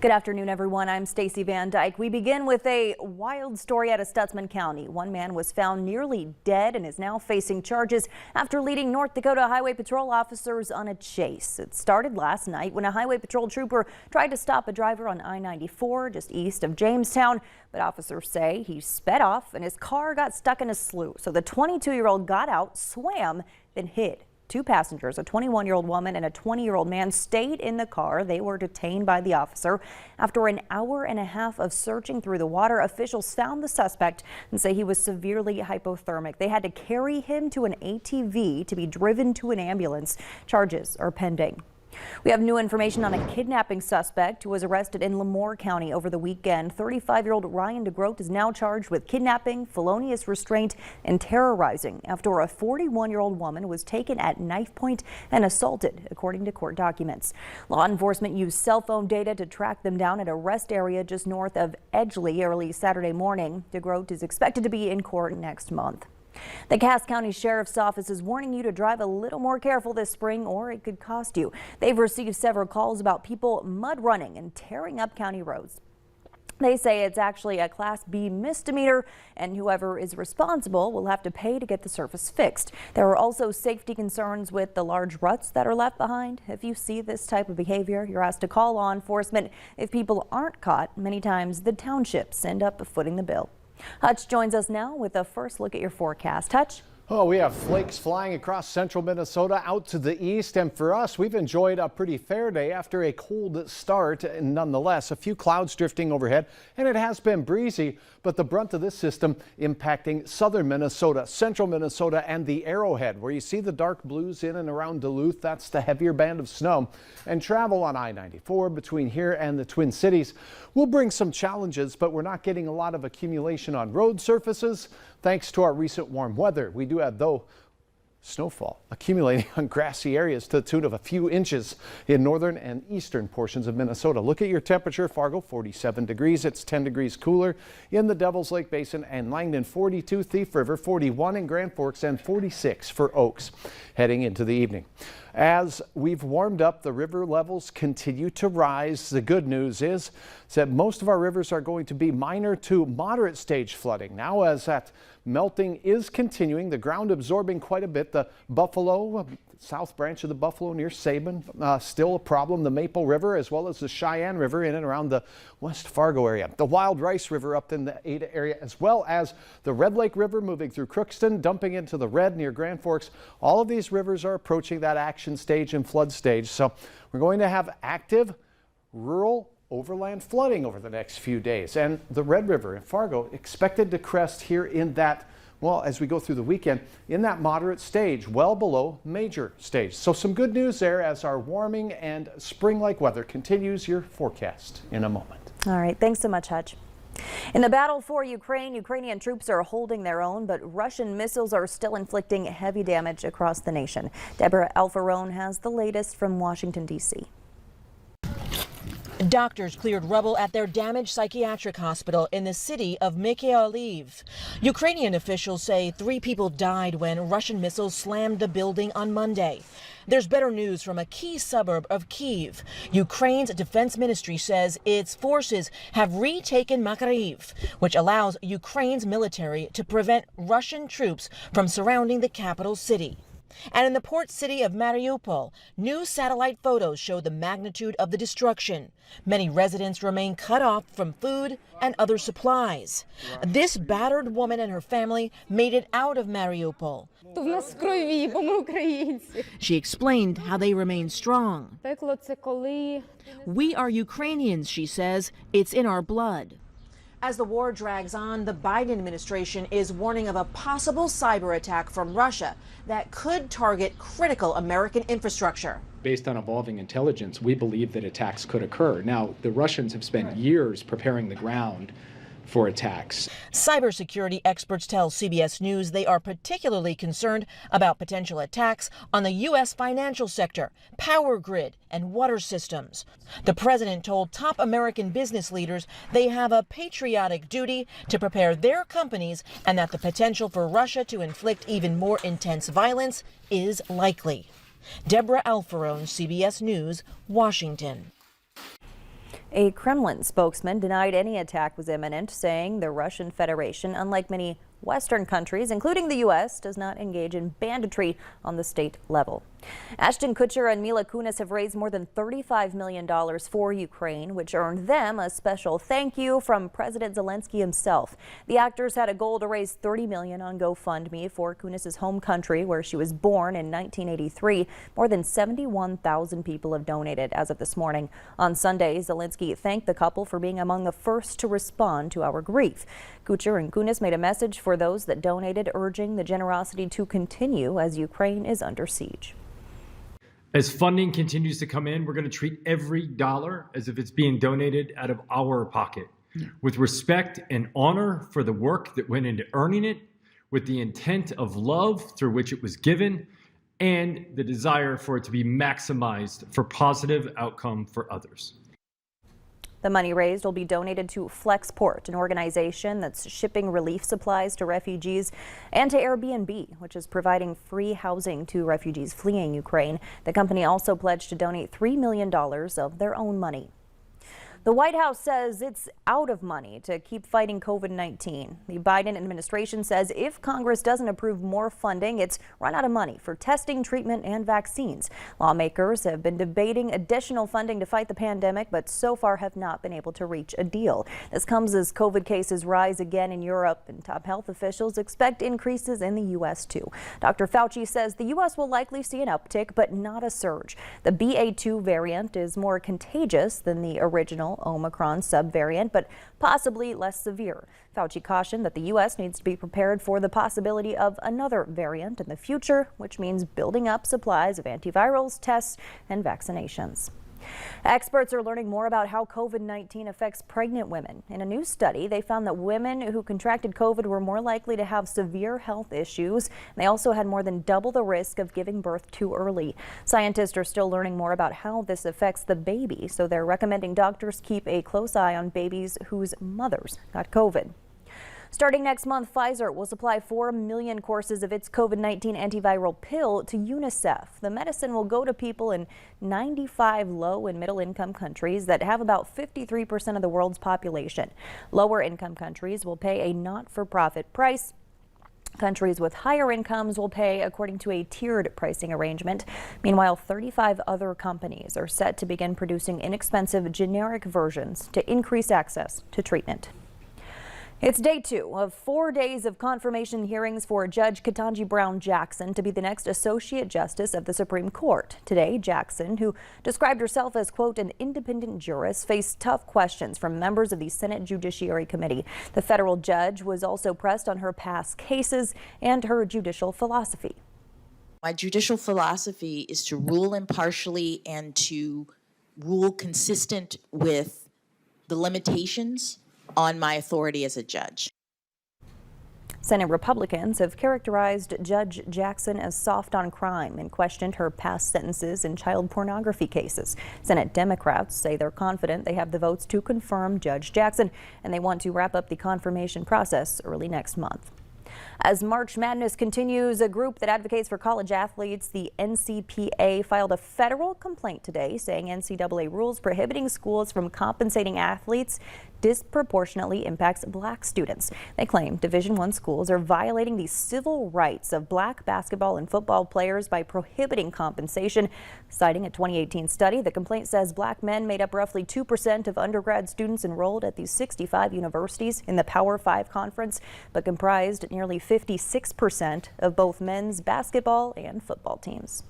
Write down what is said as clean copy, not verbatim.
Good afternoon, everyone. I'm Stacy Van Dyke. We begin with a wild story out of Stutsman County. One man was found nearly dead and is now facing charges after leading North Dakota Highway Patrol officers on a chase. It started last night when a Highway Patrol trooper tried to stop a driver on I-94 just east of Jamestown, but officers say he sped off and his car got stuck in a slough. So the 22-year-old got out, swam, then hid. Two passengers, a 21-year-old woman and a 20-year-old man, stayed in the car. They were detained by the officer. After an hour and a half of searching through the water, officials found the suspect and say he was severely hypothermic. They had to carry him to an ATV to be driven to an ambulance. Charges are pending. We have new information on a kidnapping suspect who was arrested in Lemoore County over the weekend. 35-year-old Ryan DeGroat is now charged with kidnapping, felonious restraint, and terrorizing after a 41-year-old woman was taken at knife point and assaulted, according to court documents. Law enforcement used cell phone data to track them down at a rest area just north of Edgeley early Saturday morning. DeGroat is expected to be in court next month. The Cass County Sheriff's Office is warning you to drive a little more careful this spring or it could cost you. They've received several calls about people mud running and tearing up county roads. They say it's actually a Class B misdemeanor and whoever is responsible will have to pay to get the surface fixed. There are also safety concerns with the large ruts that are left behind. If you see this type of behavior, you're asked to call law enforcement. If people aren't caught, many times the townships end up footing the bill. Hutch joins us now with a first look at your forecast. Hutch? Oh, we have flakes flying across central Minnesota out to the east, and for us, we've enjoyed a pretty fair day after a cold start. Nonetheless, a few clouds drifting overhead, and it has been breezy, but the brunt of this system impacting southern Minnesota, central Minnesota, and the Arrowhead, where you see the dark blues in and around Duluth. That's the heavier band of snow, and travel on I-94 between here and the Twin Cities will bring some challenges, but we're not getting a lot of accumulation on road surfaces thanks to our recent warm weather. We do have, though, snowfall accumulating on grassy areas to the tune of a few inches in northern and eastern portions of Minnesota. Look at your temperature. Fargo 47 degrees. It's 10 degrees cooler in the Devil's Lake Basin and Langdon 42, Thief River 41 in Grand Forks and 46 for Oaks heading into the evening. As we've warmed up, the river levels continue to rise. The good news is that most of our rivers are going to be minor to moderate stage flooding. Now, as that melting is continuing, the ground absorbing quite a bit. The Buffalo, south branch of the Buffalo near Sabin, still a problem. The Maple River, as well as the Cheyenne River in and around the West Fargo area. The Wild Rice River up in the Ada area, as well as the Red Lake River moving through Crookston, dumping into the Red near Grand Forks. All of these rivers are approaching that action stage and flood stage. So we're going to have active rural overland flooding over the next few days. And the Red River in Fargo expected to crest here in that, well, as we go through the weekend, in that moderate stage, well below major stage. So some good news there as our warming and spring-like weather continues. Your forecast in a moment. All right. Thanks so much, Hutch. In the battle for Ukraine, Ukrainian troops are holding their own, but Russian missiles are still inflicting heavy damage across the nation. Deborah Alfarone has the latest from Washington, D.C. Doctors cleared rubble at their damaged psychiatric hospital in the city of Mykolaiv. Ukrainian officials say 3 people died when Russian missiles slammed the building on Monday. There's better news from a key suburb of Kyiv. Ukraine's defense ministry says its forces have retaken Mykolaiv, which allows Ukraine's military to prevent Russian troops from surrounding the capital city. And in the port city of Mariupol, new satellite photos show the magnitude of the destruction. Many residents remain cut off from food and other supplies. This battered woman and her family made it out of Mariupol. She explained how they remain strong. We are Ukrainians, she says. It's in our blood. As the war drags on, the Biden administration is warning of a possible cyber attack from Russia that could target critical American infrastructure. Based on evolving intelligence, we believe that attacks could occur. Now, the Russians have spent years preparing the ground for attacks. Cybersecurity experts tell CBS News they are particularly concerned about potential attacks on the U.S. financial sector, power grid, and water systems. The president told top American business leaders they have a patriotic duty to prepare their companies and that the potential for Russia to inflict even more intense violence is likely. Deborah Alfarone, CBS News, Washington. A Kremlin spokesman denied any attack was imminent, saying the Russian Federation, unlike many Western countries, including the U.S., does not engage in banditry on the state level. Ashton Kutcher and Mila Kunis have raised more than $35 million for Ukraine, which earned them a special thank you from President Zelensky himself. The actors had a goal to raise $30 million on GoFundMe for Kunis' home country, where she was born in 1983. More than 71,000 people have donated as of this morning. On Sunday, Zelensky thanked the couple for being among the first to respond to our grief. Kutcher and Kunis made a message for those that donated, urging the generosity to continue as Ukraine is under siege. As funding continues to come in, we're going to treat every dollar as if it's being donated out of our pocket, with respect and honor for the work that went into earning it, with the intent of love through which it was given, and the desire for it to be maximized for positive outcome for others. The money raised will be donated to Flexport, an organization that's shipping relief supplies to refugees, and to Airbnb, which is providing free housing to refugees fleeing Ukraine. The company also pledged to donate $3 million of their own money. The White House says it's out of money to keep fighting COVID-19. The Biden administration says if Congress doesn't approve more funding, it's run out of money for testing, treatment, and vaccines. Lawmakers have been debating additional funding to fight the pandemic, but so far have not been able to reach a deal. This comes as COVID cases rise again in Europe, and top health officials expect increases in the U.S. too. Dr. Fauci says the U.S. will likely see an uptick, but not a surge. The BA.2 variant is more contagious than the original Omicron subvariant, but possibly less severe. Fauci cautioned that the U.S. needs to be prepared for the possibility of another variant in the future, which means building up supplies of antivirals, tests, and vaccinations. Experts are learning more about how COVID-19 affects pregnant women. In a new study, they found that women who contracted COVID were more likely to have severe health issues. They also had more than double the risk of giving birth too early. Scientists are still learning more about how this affects the baby, so they're recommending doctors keep a close eye on babies whose mothers got COVID. Starting next month, Pfizer will supply 4 million courses of its COVID-19 antiviral pill to UNICEF. The medicine will go to people in 95 low and middle income countries that have about 53% of the world's population. Lower income countries will pay a not-for-profit price. Countries with higher incomes will pay according to a tiered pricing arrangement. Meanwhile, 35 other companies are set to begin producing inexpensive generic versions to increase access to treatment. It's day 2 of 4 days of confirmation hearings for Judge Ketanji Brown Jackson to be the next Associate Justice of the Supreme Court. Today, Jackson, who described herself as, quote, an independent jurist, faced tough questions from members of the Senate Judiciary Committee. The federal judge was also pressed on her past cases and her judicial philosophy. My judicial philosophy is to rule impartially and to rule consistent with the limitations on my authority as a judge. Senate Republicans have characterized Judge Jackson as soft on crime and questioned her past sentences in child pornography cases. Senate Democrats say they're confident they have the votes to confirm Judge Jackson, and they want to wrap up the confirmation process early next month. As March Madness continues, a group that advocates for college athletes, the NCPA, filed a federal complaint today saying NCAA rules prohibiting schools from compensating athletes disproportionately impacts black students. They claim Division I schools are violating the civil rights of black basketball and football players by prohibiting compensation. Citing a 2018 study, the complaint says black men made up roughly 2% of undergrad students enrolled at these 65 universities in the Power 5 conference, but comprised nearly 56% of both men's basketball and football teams.